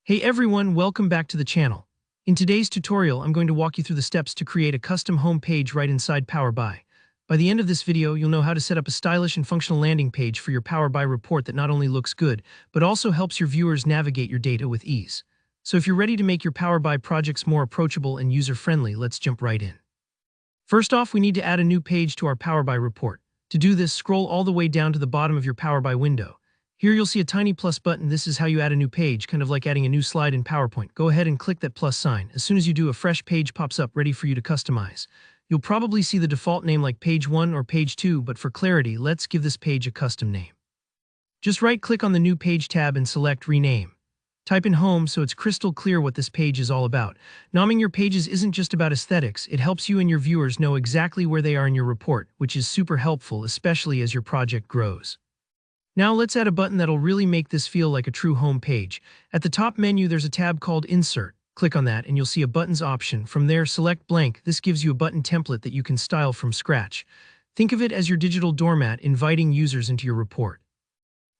Hey everyone, welcome back to the channel. In today's tutorial, I'm going to walk you through the steps to create a custom home page right inside Power BI. By the end of this video, you'll know how to set up a stylish and functional landing page for your Power BI report that not only looks good, but also helps your viewers navigate your data with ease. So if you're ready to make your Power BI projects more approachable and user-friendly, let's jump right in. First off, we need to add a new page to our Power BI report. To do this, scroll all the way down to the bottom of your Power BI window. Here you'll see a tiny plus button. This is how you add a new page, kind of like adding a new slide in PowerPoint. Go ahead and click that plus sign. As soon as you do, a fresh page pops up ready for you to customize. You'll probably see the default name like page 1 or page 2, but for clarity, let's give this page a custom name. Just right-click on the New Page tab and select Rename. Type in Home so it's crystal clear what this page is all about. Naming your pages isn't just about aesthetics. It helps you and your viewers know exactly where they are in your report, which is super helpful, especially as your project grows. Now let's add a button that'll really make this feel like a true home page. At the top menu, there's a tab called Insert. Click on that and you'll see a buttons option. From there, select blank. This gives you a button template that you can style from scratch. Think of it as your digital doormat inviting users into your report.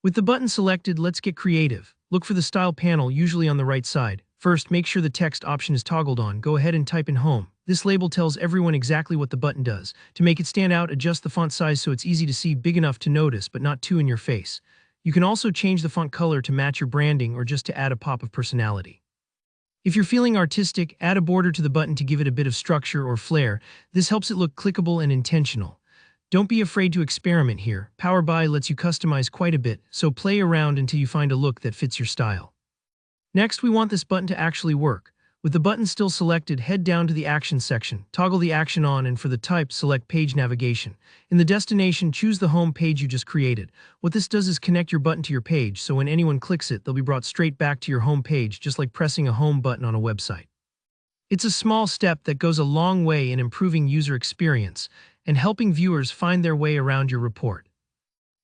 With the button selected, let's get creative. Look for the Style panel, usually on the right side. First, make sure the text option is toggled on. Go ahead and type in Home. This label tells everyone exactly what the button does. To make it stand out, adjust the font size so it's easy to see, big enough to notice, but not too in your face. You can also change the font color to match your branding or just to add a pop of personality. If you're feeling artistic, add a border to the button to give it a bit of structure or flair. This helps it look clickable and intentional. Don't be afraid to experiment here. Power BI lets you customize quite a bit, so play around until you find a look that fits your style. Next, we want this button to actually work. With the button still selected, head down to the Action section, toggle the action on, and for the type, select Page Navigation. In the destination, choose the home page you just created. What this does is connect your button to your page, so when anyone clicks it, they'll be brought straight back to your home page, just like pressing a home button on a website. It's a small step that goes a long way in improving user experience and helping viewers find their way around your report.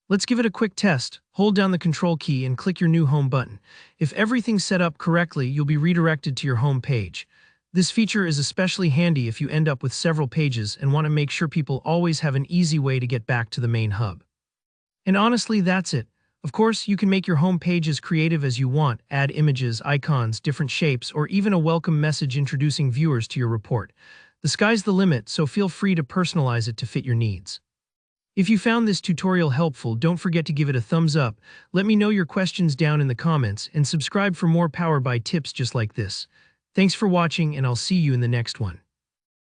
Let's give it a quick test. Hold down the Control key and click your new home button. If everything's set up correctly, you'll be redirected to your home page. This feature is especially handy if you end up with several pages and want to make sure people always have an easy way to get back to the main hub. And honestly, that's it. Of course, you can make your home page as creative as you want, add images, icons, different shapes, or even a welcome message introducing viewers to your report. The sky's the limit, so feel free to personalize it to fit your needs. If you found this tutorial helpful, don't forget to give it a thumbs up, let me know your questions down in the comments, and subscribe for more Power BI tips just like this. Thanks for watching, and I'll see you in the next one.